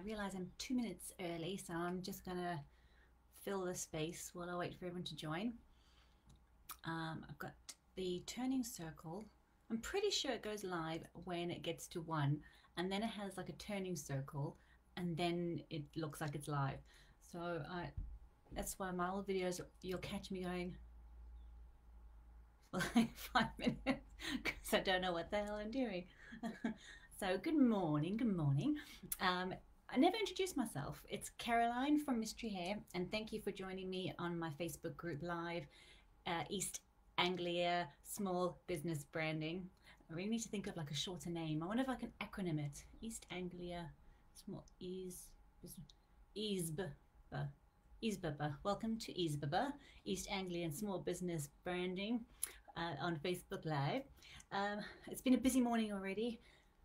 realize I'm 2 minutes early, so I'm just gonna fill the space while I wait for everyone to join. I've got the turning circle. I'm pretty sure it goes live when it gets to 1, and then it has like a turning circle, and then it looks like it's live. So that's why my old videos, you'll catch me going for like 5 minutes because I don't know what the hell I'm doing. So good morning, good morning. I never introduced myself. It's Caroline from Mystery Hair, and thank you for joining me on my Facebook group live, East Anglia Small Business Branding. I really need to think of like a shorter name. I wonder if I can acronym it. East Anglia Small EASB. EASBB. Welcome to EASBB, East Anglian Small Business Branding, on Facebook Live. It's been a busy morning already.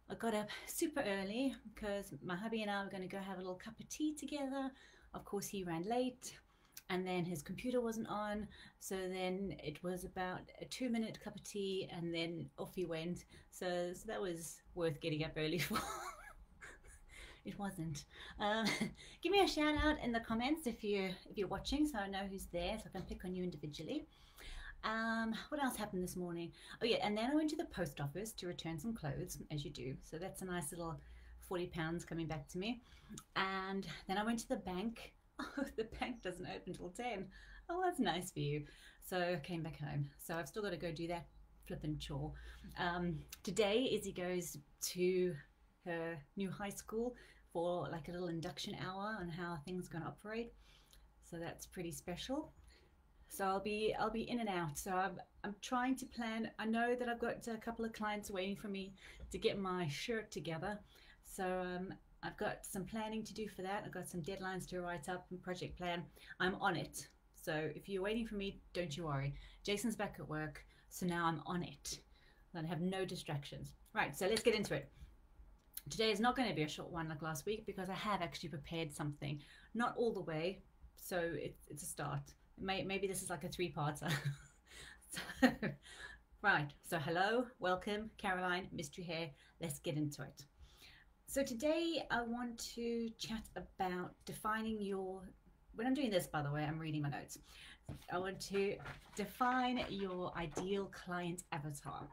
I got up super early because my hubby and I were going to go have a little cup of tea together. Of course, he ran late, and then his computer wasn't on, so then it was about a 2-minute cup of tea, and then off he went. So that was worth getting up early for. It wasn't. Give me a shout out in the comments if you're watching, so I know who's there, so I can pick on you individually. What else happened this morning? Oh yeah, and then I went to the post office to return some clothes, as you do. So that's a nice little £40 coming back to me. And then I went to the bank. Oh, the bank doesn't open till 10. Oh, that's nice for you. So I came back home. So I've still got to go do that flippin' chore. Today, Izzy goes to her new high school for like a little induction hour on how things are going to operate. So that's pretty special. So I'll be in and out. So I'm trying to plan. I know that I've got a couple of clients waiting for me to get my shirt together. So I've got some planning to do for that. I've got some deadlines to write up and project plan. I'm on it. So if you're waiting for me, don't you worry. Jason's back at work, so now I'm on it. I have no distractions. Right, so let's get into it. Today is not going to be a short one like last week because I have actually prepared something. Not all the way, so it's a start. Maybe this is like a 3-parter. So, right, so hello, welcome, Caroline, Mystery Hair. Let's get into it. So today I want to chat about defining your, when I'm doing this, by the way, I'm reading my notes. I want to define your ideal client avatar.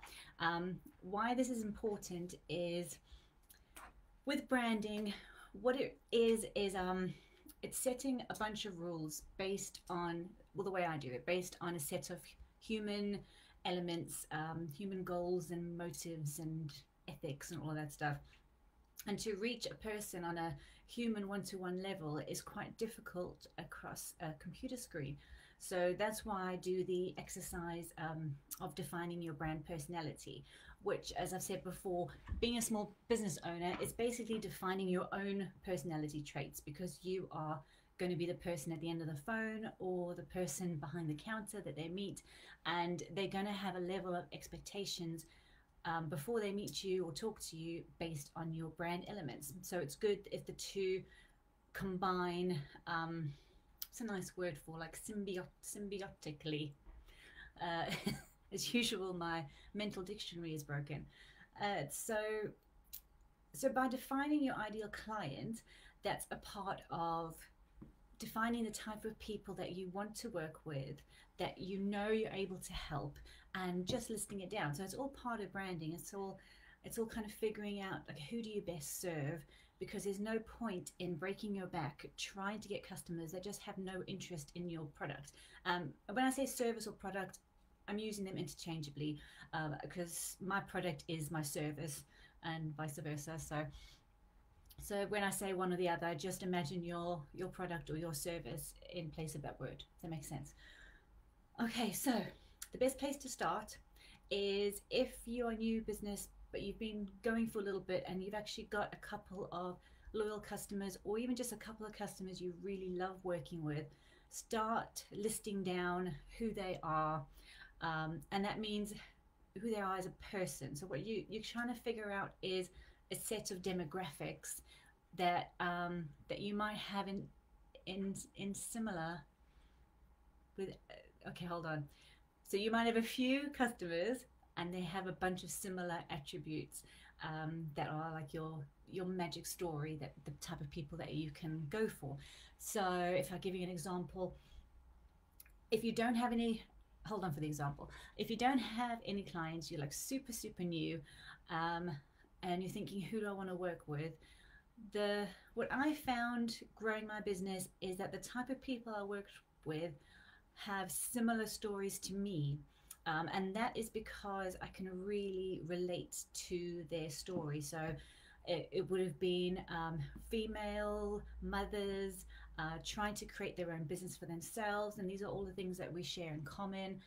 Why this is important is with branding, what it is it's setting a bunch of rules based on, well, the way I do it, based on a set of human elements, human goals and motives and ethics and all of that stuff. And to reach a person on a human one-to-one level is quite difficult across a computer screen. So that's why I do the exercise of defining your brand personality, which, as I've said before, being a small business owner is basically defining your own personality traits, because you are going to be the person at the end of the phone or the person behind the counter that they meet, and they're going to have a level of expectations before they meet you or talk to you based on your brand elements. So it's good if the two combine. It's a nice word for like symbiotically. As usual, my mental dictionary is broken. So by defining your ideal client, that's a part of defining the type of people that you want to work with, that you know you're able to help, and just listing it down. So it's all part of branding. It's all kind of figuring out like who do you best serve, because there's no point in breaking your back trying to get customers that just have no interest in your product. When I say service or product, I'm using them interchangeably because my product is my service and vice versa. So when I say one or the other, just imagine your product or your service in place of that word. Does that make sense? Okay, so the best place to start is if you're a new business, but you've been going for a little bit and you've actually got a couple of loyal customers, or even just a couple of customers you really love working with. Start listing down who they are, and that means who they are as a person. So what you're trying to figure out is a set of demographics that that you might have in similar with. Okay, hold on. So you might have a few customers and they have a bunch of similar attributes that are like your your magic story, that the type of people that you can go for. So if I give you an example, if you don't have any, hold on for the example, if you don't have any clients, you're like super new, um, and you're thinking, who do I want to work with? What I found growing my business is that the type of people I worked with have similar stories to me. And that is because I can really relate to their story. So it would have been female mothers trying to create their own business for themselves. And these are all the things that we share in common.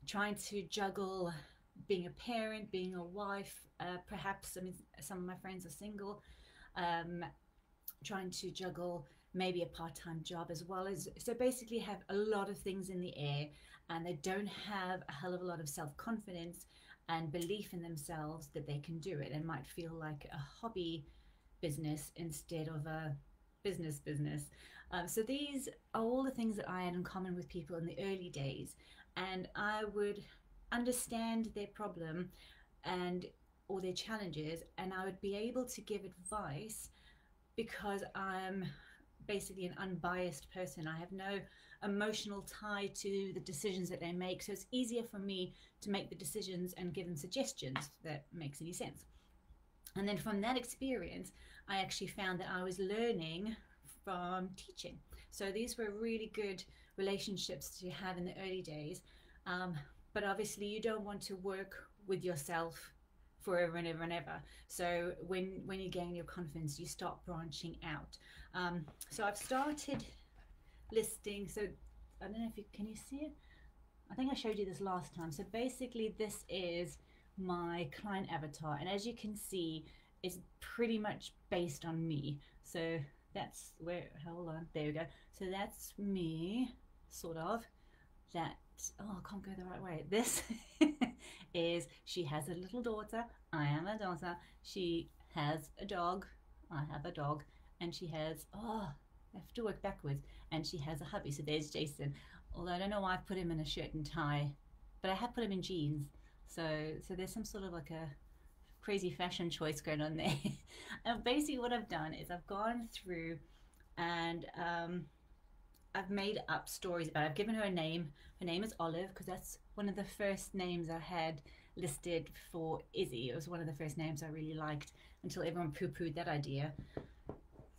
Trying to juggle being a parent, being a wife, perhaps, I mean, some of my friends are single, trying to juggle maybe a part-time job as well as, so basically have a lot of things in the air, and they don't have a hell of a lot of self-confidence and belief in themselves that they can do it, and might feel like a hobby business instead of a business. So these are all the things that I had in common with people in the early days, and I would understand their problem and or their challenges, and I would be able to give advice because I'm basically an unbiased person. I have no emotional tie to the decisions that they make, so it's easier for me to make the decisions and give them suggestions if that makes any sense. And then from that experience, I actually found that I was learning from teaching. So these were really good relationships to have in the early days. But obviously you don't want to work with yourself forever and ever and ever. So when you gain your confidence, you start branching out. So I've started listing. So I don't know if you can you see it? I think I showed you this last time. So basically this is my client avatar, and as you can see, it's pretty much based on me. So that's where, hold on, there we go. So that's me, sort of. That, oh, I can't go the right way. This is, she has a little daughter, I am a daughter, she has a dog, I have a dog, and she has, oh, I have to work backwards, and she has a hubby. So there's Jason, although I don't know why I've put him in a shirt and tie, but I have put him in jeans. So there's some sort of like a crazy fashion choice going on there. And basically what I've done is I've gone through and I've made up stories about it. I've given her a name. Her name is Olive because that's one of the first names I had listed for Izzy. It was one of the first names I really liked until everyone poo-pooed that idea.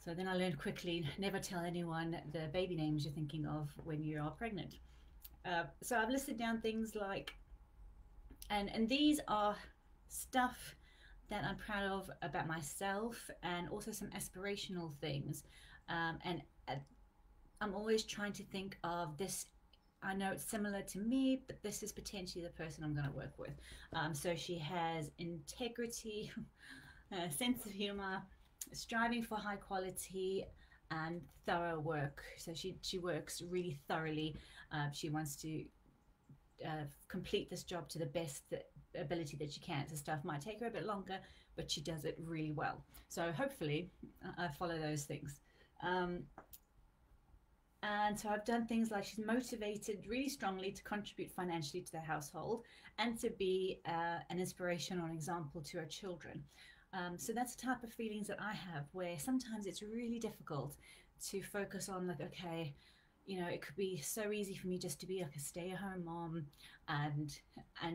So then I learned quickly, never tell anyone the baby names you're thinking of when you are pregnant. So I've listed down things like, and these are stuff that I'm proud of about myself, and also some aspirational things. And I'm always trying to think of this. I know it's similar to me, but this is potentially the person I'm going to work with. So she has integrity, a sense of humor, striving for high quality and thorough work. So she works really thoroughly. She wants to complete this job to the best ability that she can. So stuff might take her a bit longer, but she does it really well. So hopefully I follow those things. And so I've done things like she's motivated really strongly to contribute financially to the household and to be an inspiration or an example to her children. So that's the type of feelings that I have, where sometimes it's really difficult to focus on, like, okay, you know, it could be so easy for me just to be like a stay-at-home mom and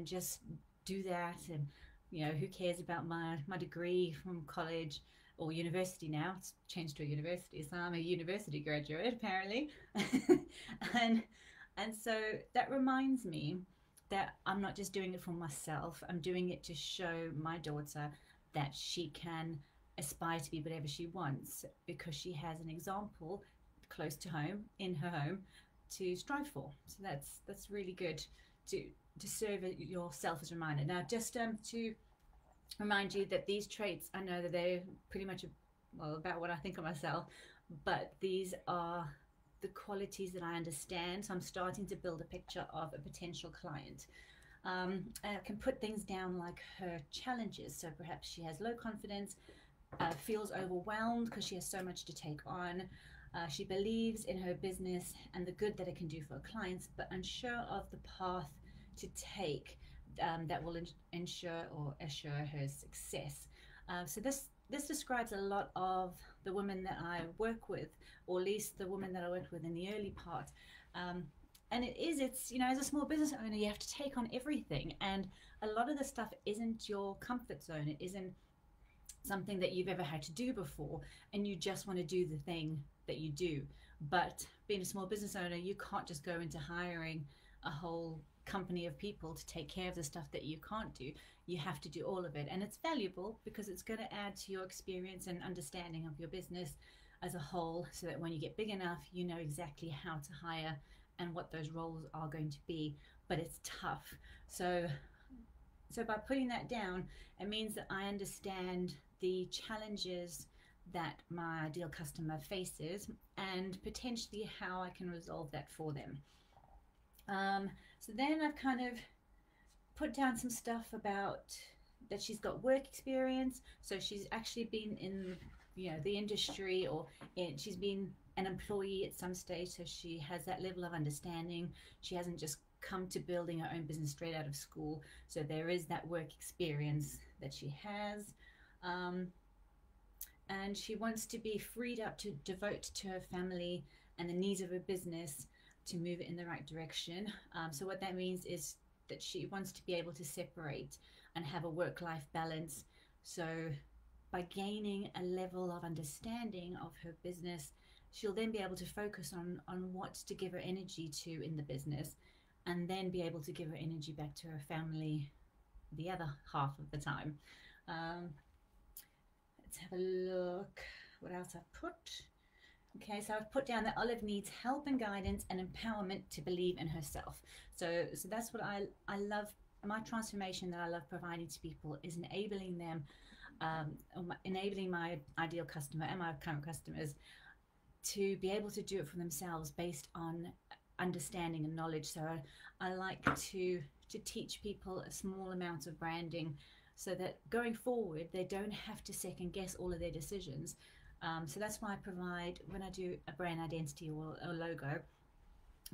just do that, and you know, who cares about my degree from college or university. Now it's changed to a university, so I'm a university graduate apparently. and so that reminds me that I'm not just doing it for myself, I'm doing it to show my daughter that she can aspire to be whatever she wants, because she has an example close to home, in her home, to strive for. So that's really good to serve yourself as a reminder. Now, just to remind you that these traits, I know that they're pretty much about what I think of myself, but these are the qualities that I understand. So I'm starting to build a picture of a potential client. I can put things down like her challenges. So perhaps she has low confidence, feels overwhelmed because she has so much to take on. She believes in her business and the good that it can do for her clients, but unsure of the path to take that will ensure or assure her success. So this describes a lot of the women that I work with, or at least the women that I worked with in the early part. Um, and it's, you know, as a small business owner, you have to take on everything. And a lot of the stuff isn't your comfort zone. It isn't something that you've ever had to do before, and you just want to do the thing that you do. But being a small business owner, you can't just go into hiring a whole company of people to take care of the stuff that you can't do. You have to do all of it, and it's valuable because it's going to add to your experience and understanding of your business as a whole, so that when you get big enough, you know exactly how to hire and what those roles are going to be. But it's tough. So by putting that down, it means that I understand the challenges that my ideal customer faces, and potentially how I can resolve that for them. So then I've kind of put down some stuff about that she's got work experience. So she's actually been in, you know, the industry, or she's been an employee at some stage, so she has that level of understanding. She hasn't just come to building her own business straight out of school, so there is that work experience that she has. um, and she wants to be freed up to devote to her family and the needs of her business, to move it in the right direction. So what that means is that she wants to be able to separate and have a work-life balance. So by gaining a level of understanding of her business, she'll then be able to focus on what to give her energy to in the business, and then be able to give her energy back to her family the other half of the time. Um, let's have a look what else I've put. Okay, so I've put down that Olive needs help and guidance and empowerment to believe in herself. So that's what I love. My transformation that I love providing to people is enabling them, enabling my ideal customer and my current customers to be able to do it for themselves based on understanding and knowledge. So I like to teach people a small amount of branding, so that going forward they don't have to second guess all of their decisions. So that's why I provide, when I do a brand identity or a logo,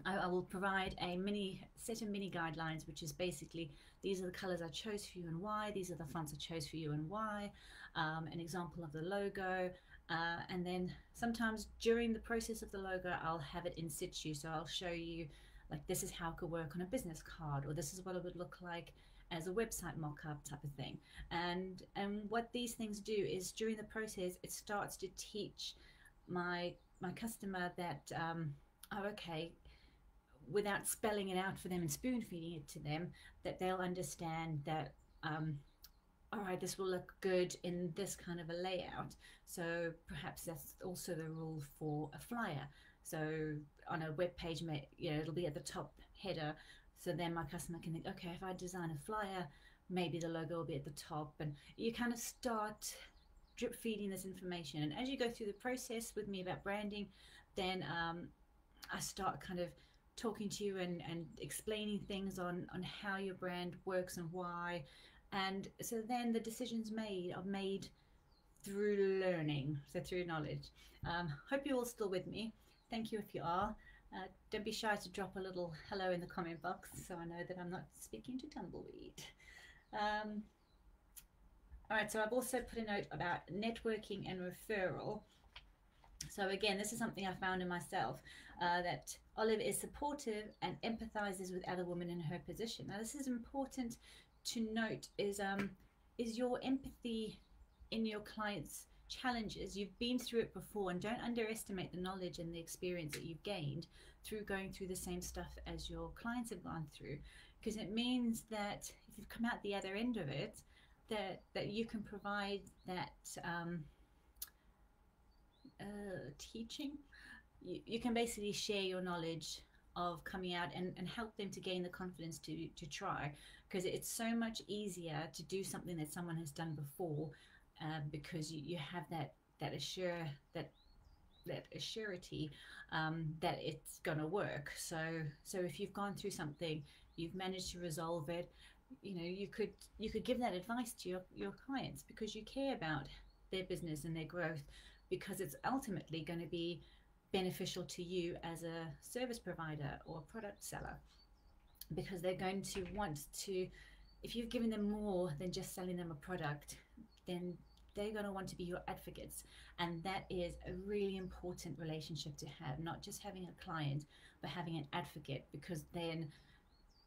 I will provide a mini set of mini guidelines, which is basically, these are the colors I chose for you and why, these are the fonts I chose for you and why, an example of the logo, and then sometimes during the process of the logo I'll have it in situ. So I'll show you, like, this is how it could work on a business card, or this is what it would look like as a website mock-up type of thing. And what these things do is, during the process, it starts to teach my customer that, oh, okay, without spelling it out for them and spoon feeding it to them, that they'll understand that, all right, this will look good in this kind of a layout. So perhaps that's also the rule for a flyer. So on a web page, you know, it'll be at the top header. So then my customer can think, okay, if I design a flyer, maybe the logo will be at the top. And you kind of start drip feeding this information. And as you go through the process with me about branding, then I start kind of talking to you and explaining things on how your brand works and why. And so then the decisions are made through learning, so through knowledge. Hope you're all still with me. Thank you if you are. Don't be shy to drop a little hello in the comment box, so I know that I'm not speaking to tumbleweed. All right, so I've also put a note about networking and referral. So again, this is something I found in myself, that Olive is supportive and empathizes with other women in her position. Now, this is important to note, is your empathy in your clients' challenges. You've been through it before, and don't underestimate the knowledge and the experience that you've gained through going through the same stuff as your clients have gone through, because it means that if you've come out the other end of it, that you can provide that teaching. You can basically share your knowledge of coming out and help them to gain the confidence to try, because it's so much easier to do something that someone has done before, because you have that assurity that it's gonna work. So if you've gone through something, you've managed to resolve it, you know, you could give that advice to your clients, because you care about their business and their growth, because it's ultimately going to be beneficial to you as a service provider or product seller, because they're going to want to, if you've given them more than just selling them a product, then they're going to want to be your advocates. And that is a really important relationship to have, not just having a client, but having an advocate, because then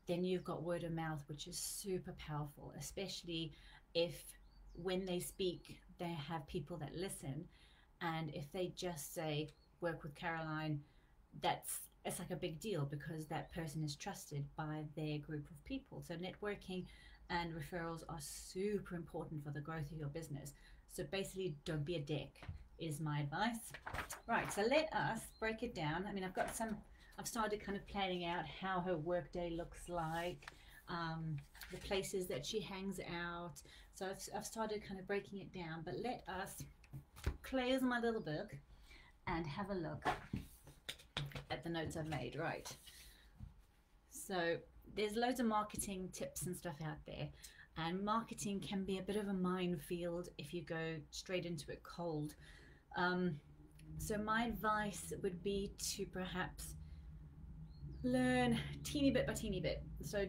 you've got word of mouth, which is super powerful, especially if when they speak, they have people that listen. And if they just say, work with Caroline, it's like a big deal, because that person is trusted by their group of people. So networking and referrals are super important for the growth of your business. So basically, don't be a dick is my advice. Right, so let us break it down. I mean, I've started kind of planning out how her workday looks like, the places that she hangs out. So I've started kind of breaking it down, but let us close my little book and have a look at the notes I've made. Right, so there's loads of marketing tips and stuff out there, and marketing can be a bit of a minefield if you go straight into it cold. So my advice would be to perhaps learn teeny bit by teeny bit. So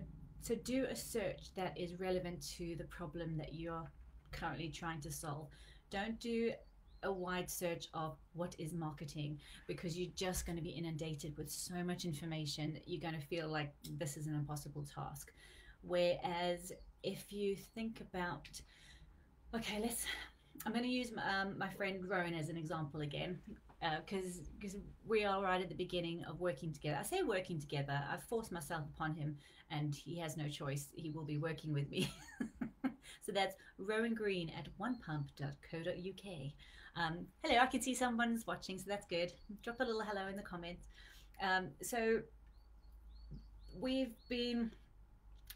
do a search that is relevant to the problem that you're currently trying to solve. Don't do a wide search of what is marketing, because you're just going to be inundated with so much information that you're going to feel like this is an impossible task. Whereas if you think about, okay, I'm going to use my friend Rowan as an example again, because we are right at the beginning of working together. I say working together, I've forced myself upon him and he has no choice. He will be working with me. So that's Rowan Green at onepump.co.uk. Hello, I can see someone's watching, so that's good. Drop a little hello in the comments. So we've been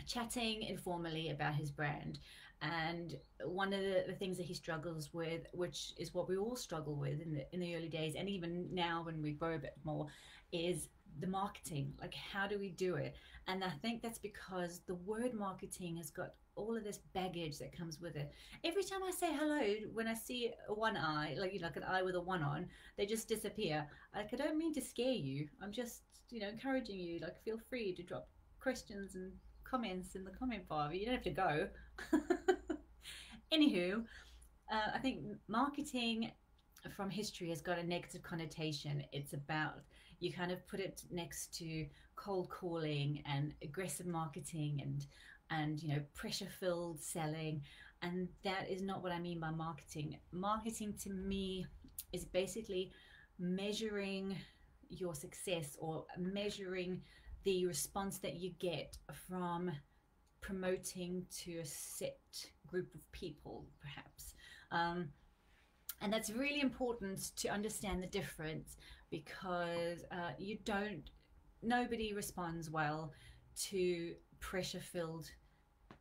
chatting informally about his brand, and one of the things that he struggles with, which is what we all struggle with in the early days, and even now when we grow a bit more, is the marketing. Like, how do we do it? And I think that's because the word marketing has got all of this baggage that comes with it. Every time I say hello, when I see a one eye, like, you know, like an eye with a one on, they just disappear. Like, I don't mean to scare you. I'm just, you know, encouraging you. Like, feel free to drop questions and comments in the comment bar. You don't have to go. Anywho, I think marketing from history has got a negative connotation. It's about, you kind of put it next to cold calling and aggressive marketing and you know, pressure filled selling, and that is not what I mean by marketing. Marketing to me is basically measuring your success, or measuring the response that you get from promoting to a set group of people, perhaps. And that's really important to understand the difference, because nobody responds well to pressure-filled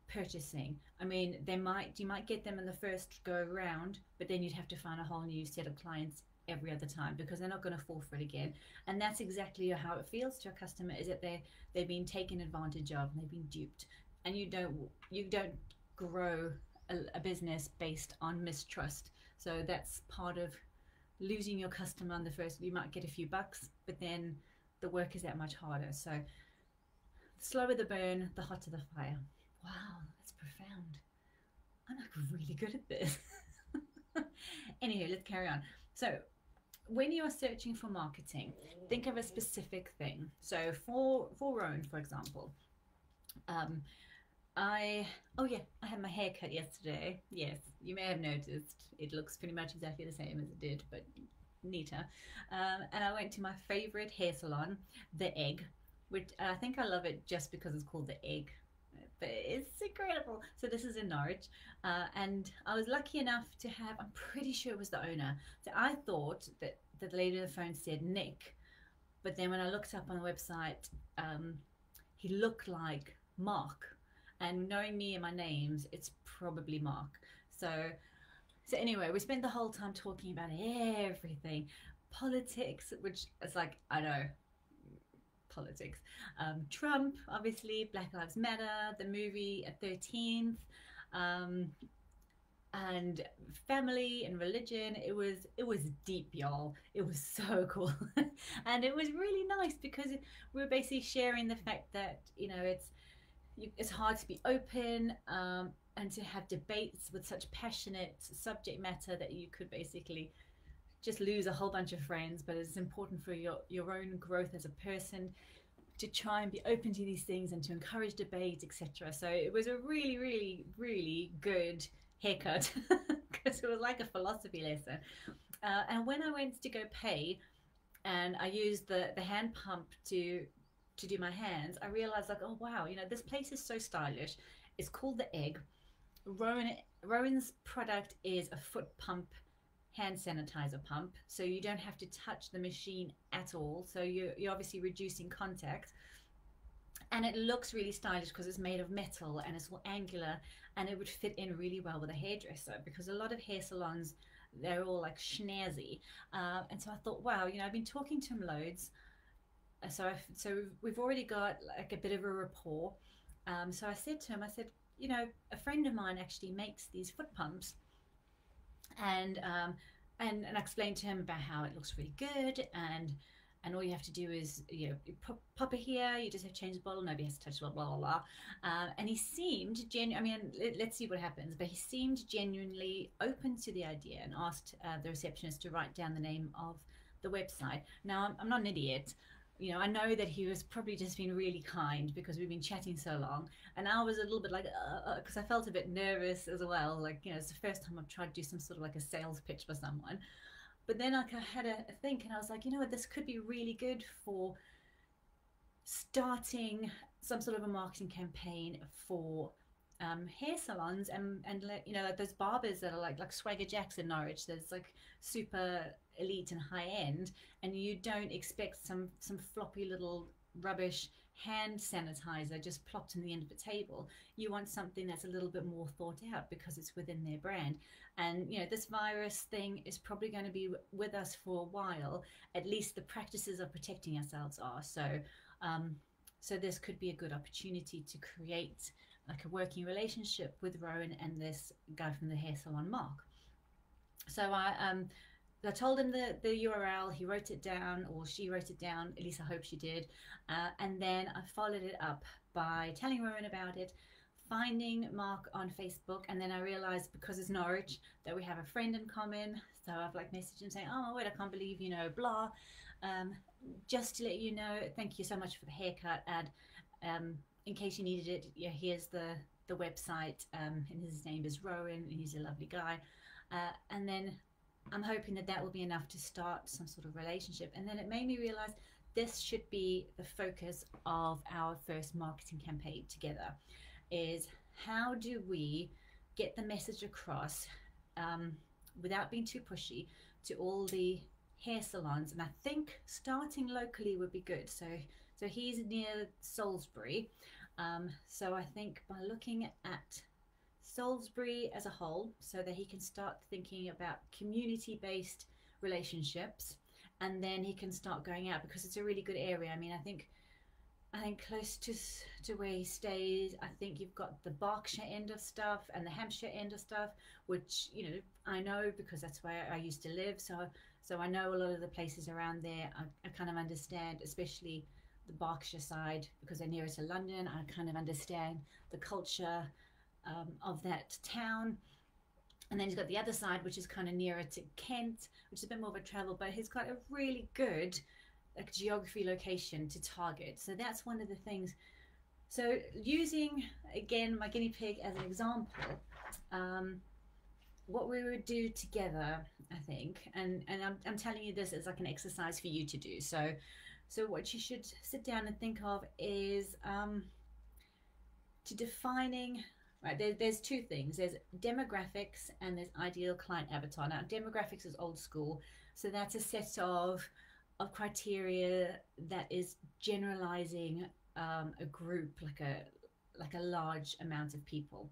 purchasing. I mean, you might get them in the first go around, but then you'd have to find a whole new set of clients every other time, because they're not going to fall for it again. And that's exactly how it feels to a customer, is that they've been taken advantage of and they've been duped. And you don't grow a business based on mistrust. So that's part of losing your customer on the first. You might get a few bucks, but then the work is that much harder. So the slower the burn, the hotter the fire. Wow, that's profound. I'm like really good at this. Anyway, let's carry on. So when you are searching for marketing, think of a specific thing. So for Rowan, for example, I had my hair cut yesterday. Yes, you may have noticed it looks pretty much exactly the same as it did, but neater. And I went to my favorite hair salon, The Egg, which I think I love it just because it's called The Egg, but it's incredible. So this is in Norwich, and I was lucky enough to have, I'm pretty sure it was the owner. So I thought that the lady on the phone said Nick, but then when I looked up on the website, he looked like Mark. And knowing me and my names, it's probably Mark. So anyway, we spent the whole time talking about everything. Politics, which is like, I know, politics. Trump, obviously, Black Lives Matter, the movie 13th, and family and religion. It was deep, y'all. It was so cool. And it was really nice, because we were basically sharing the fact that, you know, it's hard to be open, and to have debates with such passionate subject matter that you could basically just lose a whole bunch of friends. But it's important for your own growth as a person to try and be open to these things and to encourage debate, etc. So it was a really, really, really good haircut because it was like a philosophy lesson. And when I went to go pay, and I used the hand pump to do my hands, I realized like, oh wow, this place is so stylish. It's called the Egg. Rowan's product is a foot pump, hand sanitizer pump, so you don't have to touch the machine at all. So you're obviously reducing contact, and it looks really stylish because it's made of metal and it's all angular, and it would fit in really well with a hairdresser, because a lot of hair salons, they're all like schnazzy. And so I thought, wow, I've been talking to him loads. So we've already got like a bit of a rapport. So I said to him, I said, a friend of mine actually makes these foot pumps, and I explained to him about how it looks really good, and all you have to do is you pop it here. You just have to change the bottle. Nobody has to touch it. Blah blah blah. And he seemed I mean, let's see what happens. But he seemed genuinely open to the idea and asked the receptionist to write down the name of the website. Now I'm not an idiot. I know that he was probably just being really kind because we've been chatting so long, and I was a little bit like, because I felt a bit nervous as well. Like, it's the first time I've tried to do some sort of like a sales pitch for someone. But then I had a think, and I was like, what, this could be really good for starting some sort of a marketing campaign for hair salons, and like those barbers that are like Swagger Jacks in Norwich. There's like super elite and high end, and you don't expect some floppy little rubbish hand sanitizer just plopped in the end of the table. You want something that's a little bit more thought out because it's within their brand. And this virus thing is probably going to be with us for a while. At least the practices of protecting ourselves are. So this could be a good opportunity to create like a working relationship with Rowan and this guy from the hair salon, Mark. So I told him the URL. He wrote it down, or she wrote it down. At least I hope she did. And then I followed it up by telling Rowan about it, finding Mark on Facebook, and then I realized, because it's Norwich, that we have a friend in common. So I've like messaged him saying, oh wait, I can't believe blah. Just to let you know, thank you so much for the haircut. And in case you needed it, here's the website. And his name is Rowan, and he's a lovely guy. And then I'm hoping that will be enough to start some sort of relationship. And then it made me realize this should be the focus of our first marketing campaign together, is how do we get the message across without being too pushy to all the hair salons. And I think starting locally would be good. So he's near Salisbury. So I think by looking at Salisbury as a whole, so that he can start thinking about community-based relationships, and then he can start going out, because it's a really good area. I mean, I think close to where he stays, I think you've got the Berkshire end of stuff and the Hampshire end of stuff, which I know because that's where I used to live. So I know a lot of the places around there. I kind of understand, especially the Berkshire side, because they're nearer to London. I kind of understand the culture of that town. And then he's got the other side, which is kind of nearer to Kent, which is a bit more of a travel, but he's got a really good like geography location to target. So that's one of the things. So using, again, my guinea pig as an example, what we would do together, I think, and I'm telling you this as like an exercise for you to do. So what you should sit down and think of is to defining, right, there's two things. There's demographics and there's ideal client avatar. Now, demographics is old school. So that's a set of criteria that is generalizing a group, like a large amount of people.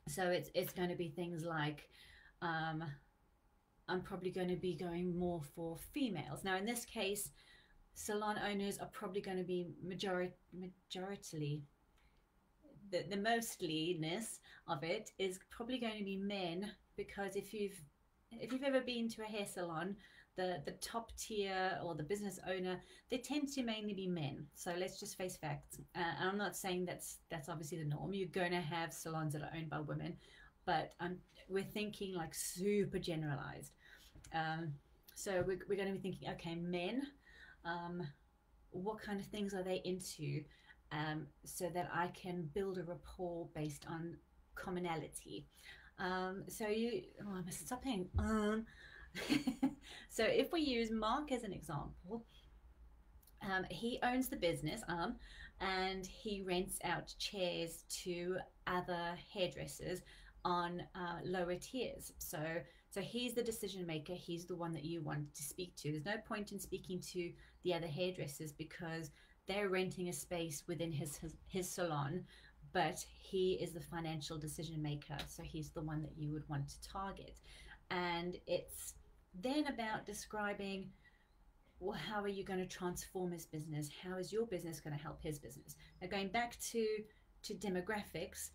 So it's going to be things like I'm probably going to be going more for females. Now in this case, salon owners are probably going to be majority. The mostliness of it is probably going to be men, because if you've ever been to a hair salon, the top tier or the business owner, they tend to mainly be men. So let's just face facts. And I'm not saying that's obviously the norm. You're going to have salons that are owned by women, but we're thinking like super generalized. Um, so we're going to be thinking, okay, men, um, what kind of things are they into, so that I can build a rapport based on commonality. So I must stop saying. So if we use Mark as an example, he owns the business, and he rents out chairs to other hairdressers on lower tiers. So he's the decision maker. He's the one that you want to speak to. There's no point in speaking to the other hairdressers because they're renting a space within his salon, but he is the financial decision maker. So he's the one that you would want to target. And it's then about describing, well, how are you going to transform his business? How is your business going to help his business? Now, going back to demographics,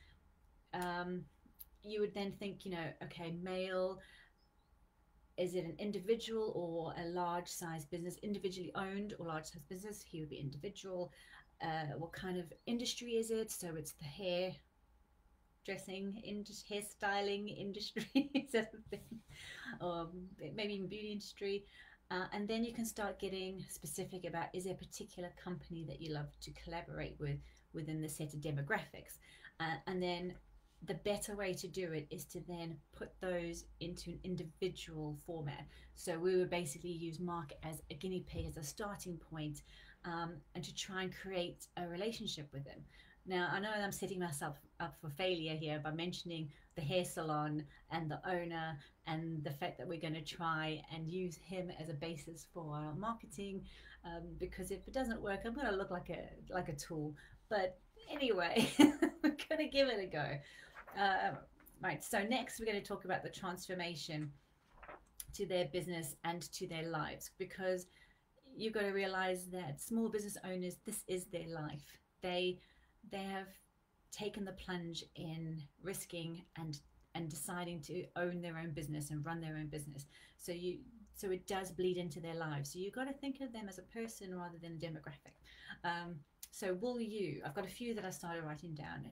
you would then think, okay, male, is it an individual or a large size business, individually owned or large size business? He would be individual. What kind of industry is it? So it's the hair dressing, hairstyling industry, is that a thing? Or maybe even beauty industry. And then you can start getting specific about, is there a particular company that you love to collaborate with within the set of demographics? And then the better way to do it is to then put those into an individual format. So we would basically use Mark as a guinea pig, as a starting point, and to try and create a relationship with him. Now, I know I'm setting myself up for failure here by mentioning the hair salon and the owner and the fact that we're going to try and use him as a basis for our marketing, because if it doesn't work, I'm going to look like a tool. But anyway, we're going to give it a go. Right, so next we're going to talk about the transformation to their business and to their lives, because you've got to realize that small business owners, this is their life. They have taken the plunge in risking and deciding to own their own business and run their own business. So it does bleed into their lives. So you've got to think of them as a person rather than a demographic. So I've got a few that I started writing down.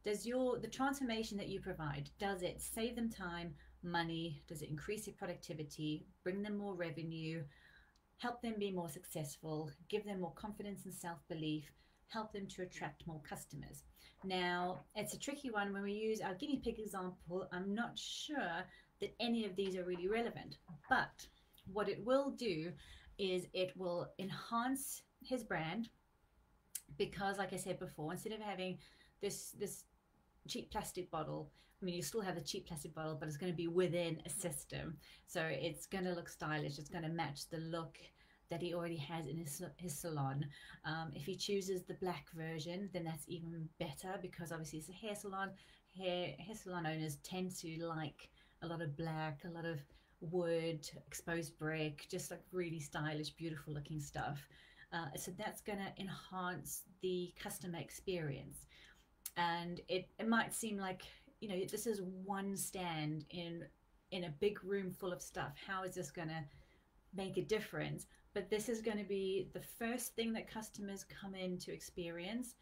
Does the transformation that you provide, does it save them time, money? Does it increase their productivity, bring them more revenue, help them be more successful, give them more confidence and self-belief, help them to attract more customers? Now, it's a tricky one. When we use our guinea pig example, I'm not sure that any of these are really relevant, but what it will do is it will enhance his brand, because like I said before, instead of having this cheap plastic bottle, I mean, you still have the cheap plastic bottle, but it's going to be within a system. So it's going to look stylish. It's going to match the look that he already has in his salon. If he chooses the black version, then that's even better, because obviously it's a hair salon. Hair salon owners tend to like a lot of black, a lot of wood, exposed brick, just like really stylish, beautiful looking stuff. So that's going to enhance the customer experience. And it might seem like, this is one stand in a big room full of stuff. How is this going to make a difference? But this is going to be the first thing that customers come in to experience.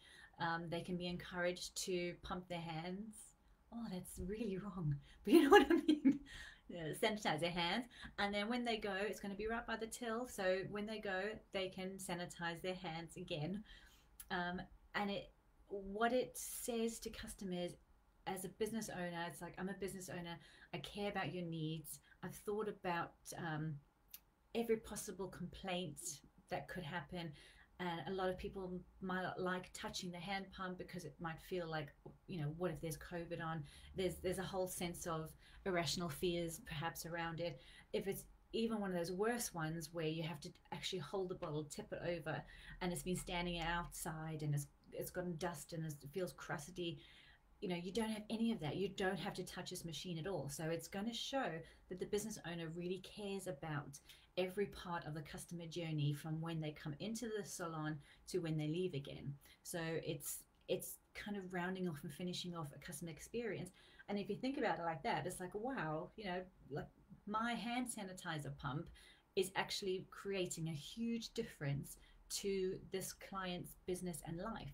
They can be encouraged to pump their hands. Oh, that's really wrong, but you know what I mean. Sanitize their hands, and then when they go, it's going to be right by the till. So when they go, they can sanitize their hands again. And what it says to customers as a business owner, it's like, I'm a business owner. I care about your needs. I've thought about every possible complaint that could happen. And a lot of people might not like touching the hand pump because it might feel like, what if there's COVID on? There's a whole sense of irrational fears perhaps around it. If it's even one of those worse ones where you have to actually hold the bottle, tip it over, and it's been standing outside and it's gotten dust and it feels crusty, you don't have any of that. You don't have to touch this machine at all. So it's going to show that the business owner really cares about every part of the customer journey, from when they come into the salon to when they leave again. So it's kind of rounding off and finishing off a customer experience. And if you think about it like that, it's like, wow, like my hand sanitizer pump is actually creating a huge difference to this client's business and life.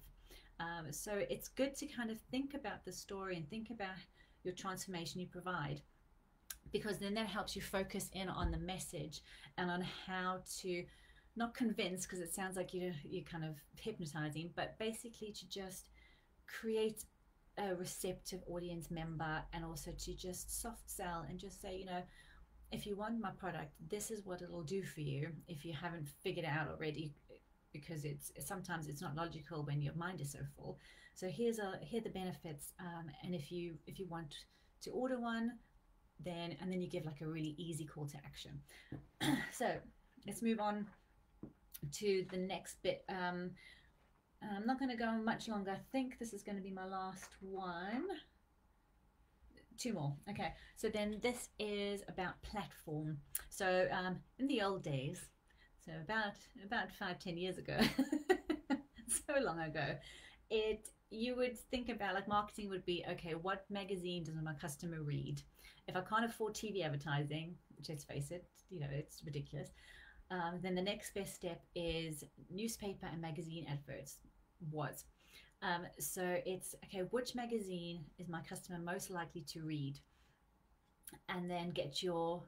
So it's good to kind of think about the story and think about your transformation you provide, because then that helps you focus in on the message and on how to not convince, because it sounds like you're kind of hypnotizing, but basically to just create a receptive audience member, and also to just soft sell and just say, if you want my product, this is what it'll do for you, if you haven't figured it out already, because sometimes it's not logical when your mind is so full. So here are the benefits, and if you want to order one, then you give like a really easy call to action. So let's move on to the next bit. I'm not going to go much longer. I think this is going to be my last one. Two more. Okay, so then this is about platform. So in the old days, so about 5-10 years ago, so long ago, you would think about, like, marketing would be, okay, what magazine does my customer read? If I can't afford TV advertising, which, let's face it, it's ridiculous, then the next best step is newspaper and magazine adverts. So it's, okay, which magazine is my customer most likely to read? And then get your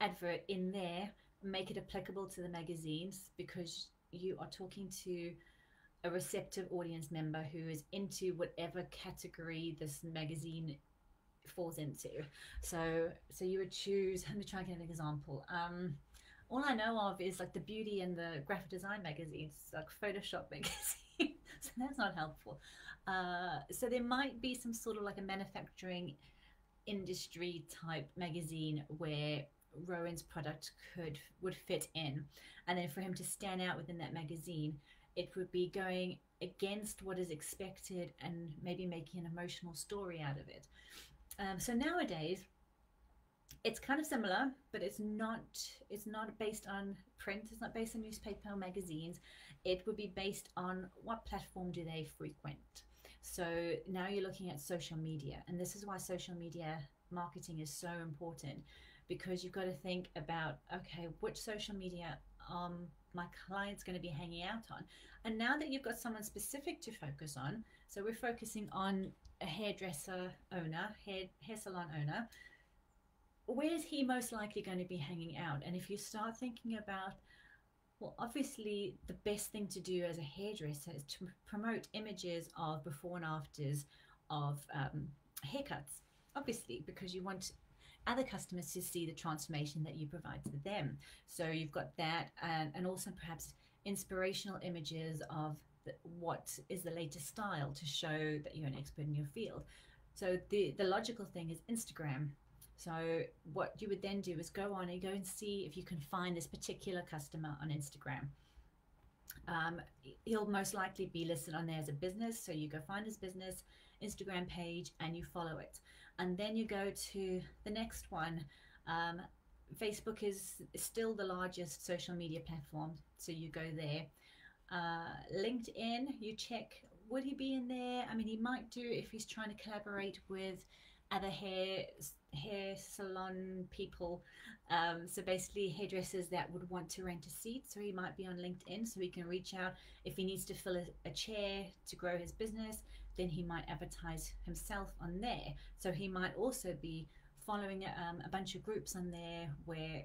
advert in there, make it applicable to the magazines, because you are talking to a receptive audience member who is into whatever category this magazine falls into. So you would choose, let me try and get an example. All I know of is like the beauty and the graphic design magazines, like Photoshop magazine. So that's not helpful. So there might be some sort of like a manufacturing industry type magazine where Rowan's product would fit in, and then for him to stand out within that magazine, it would be going against what is expected and maybe making an emotional story out of it. So nowadays it's kind of similar, but it's not based on print, it's not based on newspaper or magazines. It would be based on what platform do they frequent. So now you're looking at social media, and this is why social media marketing is so important, because you've got to think about, okay, which social media my client's going to be hanging out on. And now that you've got someone specific to focus on, so we're focusing on a hairdresser owner, hair salon owner, where is he most likely going to be hanging out? And if you start thinking about, well, obviously the best thing to do as a hairdresser is to promote images of before and afters of haircuts, obviously, because you want other customers to see the transformation that you provide to them. So you've got that, and also perhaps inspirational images of what is the latest style to show that you're an expert in your field. So the logical thing is Instagram. So what you would then do is go and see if you can find this particular customer on Instagram. He'll most likely be listed on there as a business, so you go find his business Instagram page and you follow it, and then you go to the next one. Facebook is still the largest social media platform, so you go there. LinkedIn, you check, would he be in there? I mean, he might do if he's trying to collaborate with other hair salon people, so basically hairdressers that would want to rent a seat. So he might be on LinkedIn, so he can reach out if he needs to fill a chair to grow his business. Then he might advertise himself on there. So he might also be following a bunch of groups on there where,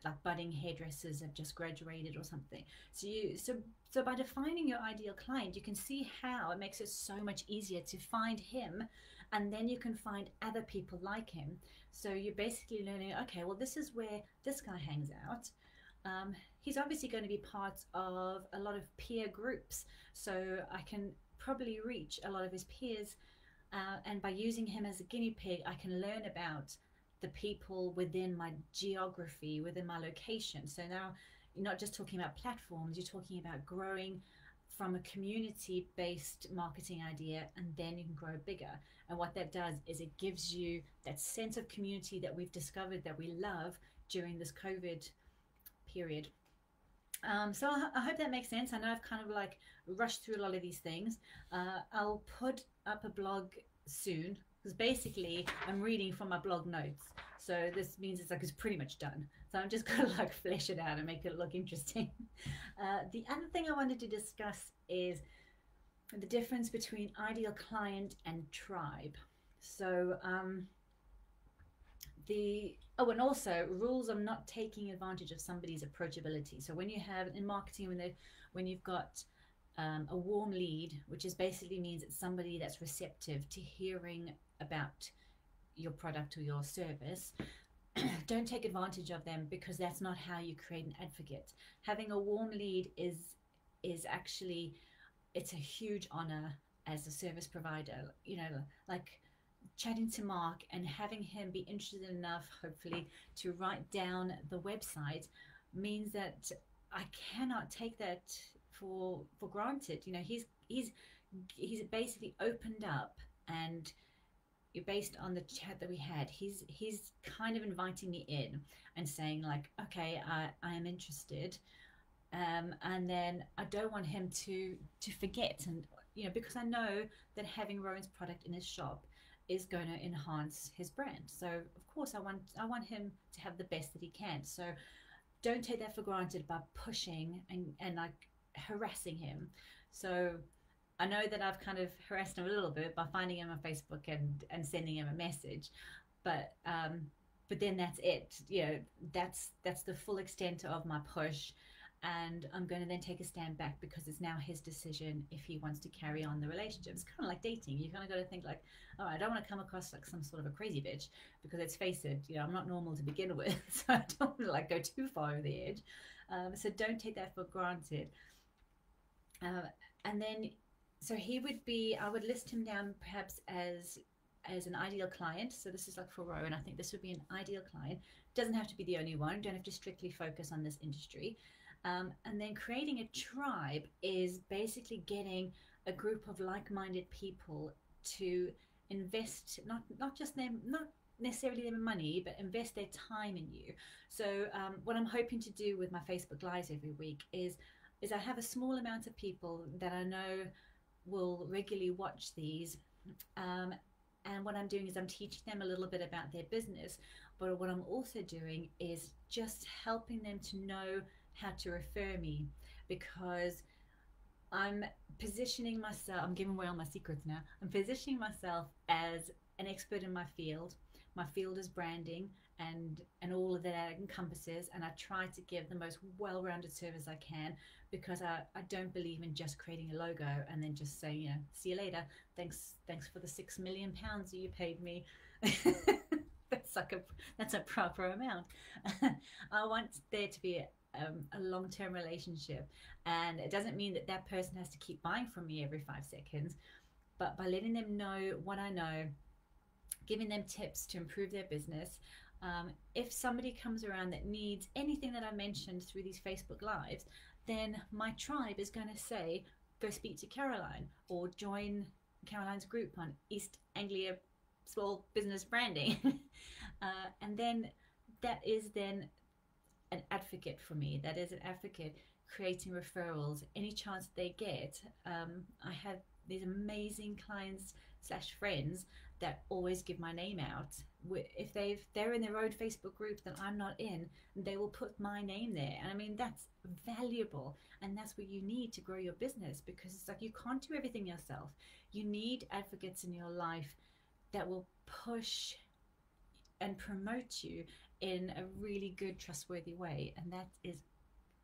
like, budding hairdressers have just graduated or something. So by defining your ideal client, you can see how it makes it so much easier to find him, and then you can find other people like him. So you're basically learning, okay, well, this is where this guy hangs out. He's obviously going to be part of a lot of peer groups, so I can probably reach a lot of his peers, and by using him as a guinea pig, I can learn about the people within my geography, within my location. So now you're not just talking about platforms, you're talking about growing from a community-based marketing idea, and then you can grow bigger. And what that does is it gives you that sense of community that we've discovered that we love during this COVID period. So I hope that makes sense. I know I've kind of like rushed through a lot of these things. I'll put up a blog soon, because basically I'm reading from my blog notes. So this means it's pretty much done. So I'm just gonna like flesh it out and make it look interesting. The other thing I wanted to discuss is the difference between ideal client and tribe. So and also rules of not taking advantage of somebody's approachability. So when you have in marketing, when you've got a warm lead, which is basically means it's somebody that's receptive to hearing about your product or your service, don't take advantage of them, because that's not how you create an advocate. Having a warm lead is actually, it's a huge honor as a service provider. Like chatting to Mark and having him be interested enough, hopefully, to write down the website means that I cannot take that for granted. He's basically opened up, and based on the chat that we had, he's kind of inviting me in and saying like, okay, I am interested, and then I don't want him to forget, and because I know that having Rowan's product in his shop is going to enhance his brand. So of course I want him to have the best that he can. So don't take that for granted by pushing and like harassing him. So I know that I've kind of harassed him a little bit by finding him on Facebook and sending him a message, but then that's it. That's the full extent of my push, and I'm going to then take a stand back, because it's now his decision if he wants to carry on the relationship. It's kind of like dating. You kind of got to think like, oh, I don't want to come across like some sort of a crazy bitch, because let's face it, I'm not normal to begin with, so I don't want to like go too far over the edge. So don't take that for granted. And then, so I would list him down perhaps as an ideal client. So this is like for Rowan, I think this would be an ideal client. Doesn't have to be the only one. Don't have to strictly focus on this industry. And then creating a tribe is basically getting a group of like-minded people to invest, not necessarily their money, but invest their time in you. So what I'm hoping to do with my Facebook Lives every week is I have a small amount of people that I know will regularly watch these. And what I'm doing is I'm teaching them a little bit about their business, but what I'm also doing is just helping them to know how to refer me, because I'm positioning myself, I'm giving away all my secrets now, I'm positioning myself as an expert in my field. My field is branding and all of that encompasses, and I try to give the most well-rounded service I can, because I don't believe in just creating a logo and then just saying, see you later, thanks for the £6 million that you paid me. That's a proper amount. I want there to be a long-term relationship, and it doesn't mean that person has to keep buying from me every 5 seconds, but by letting them know what I know, giving them tips to improve their business. If somebody comes around that needs anything that I mentioned through these Facebook Lives, then my tribe is going to say, go speak to Caroline, or join Caroline's group on East Anglia Small Business Branding. And then that is then an advocate for me. That is an advocate creating referrals any chance they get. I have these amazing clients / friends that always give my name out. If they're in their own Facebook group that I'm not in, they will put my name there. And I mean, that's valuable, and that's what you need to grow your business, because it's like you can't do everything yourself. You need advocates in your life that will push and promote you in a really good, trustworthy way, and that is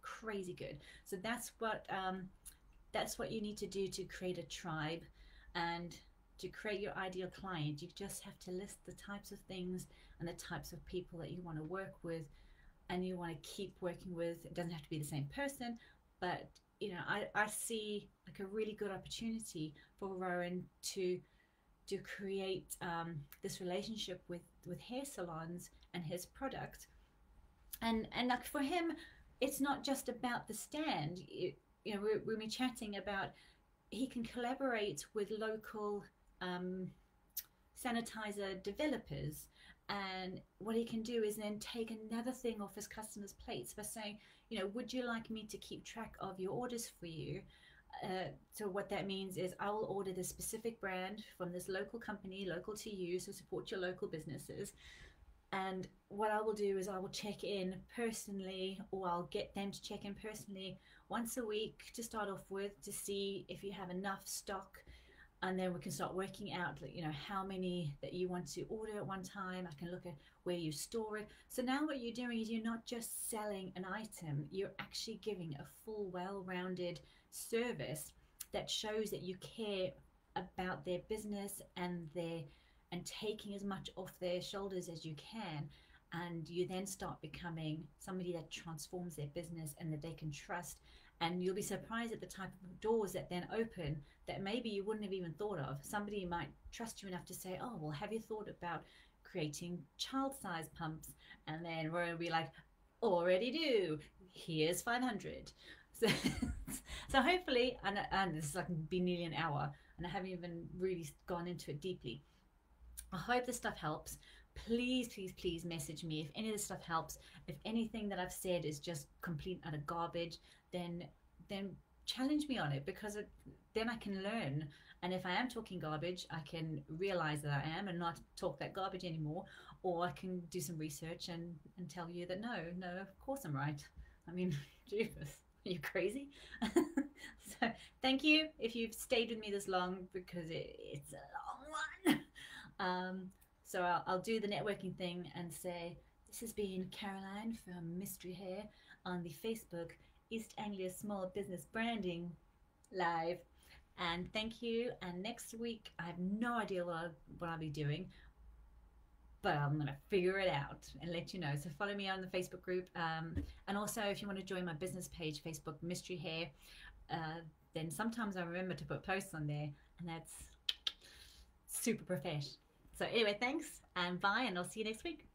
crazy good. So that's what you need to do to create a tribe. And to create your ideal client, you just have to list the types of things and the types of people that you want to work with and you want to keep working with. It doesn't have to be the same person, but I see like a really good opportunity for Rowan to create this relationship with hair salons and his product. And like for him, it's not just about the stand. When we're chatting about, he can collaborate with local sanitizer developers, and what he can do is then take another thing off his customers' plates by saying, would you like me to keep track of your orders for you? So what that means is I will order this specific brand from this local company, local to you, so support your local businesses. And what I will do is I will check in personally, or I'll get them to check in personally once a week to start off with, to see if you have enough stock, and then we can start working out, how many that you want to order at one time. I can look at where you store it. So now what you're doing is you're not just selling an item, you're actually giving a full, well-rounded service that shows that you care about their business and taking as much off their shoulders as you can. And you then start becoming somebody that transforms their business and that they can trust. And you'll be surprised at the type of doors that then open that maybe you wouldn't have even thought of. Somebody might trust you enough to say, oh, well, have you thought about creating child size pumps? And then we'll be like, already do, here's 500. So, so hopefully, and this is like be nearly an hour, and I haven't even really gone into it deeply. I hope this stuff helps. Please, please, please message me if any of this stuff helps. If anything that I've said is just complete utter garbage, then challenge me on it, because then I can learn. And if I am talking garbage, I can realize that I am and not talk that garbage anymore. Or I can do some research and tell you that no, of course I'm right. I mean, Jesus, are you crazy? So thank you if you've stayed with me this long, because it's a long one. So I'll do the networking thing and say, this has been Caroline from Mystery Hair on the Facebook East Anglia Small Business Branding Live. And thank you. And next week, I have no idea what I'll be doing, but I'm going to figure it out and let you know. So follow me on the Facebook group. And also, if you want to join my business page, Facebook Mystery Hair, then sometimes I remember to put posts on there, and that's super professional. So anyway, thanks and bye, and I'll see you next week.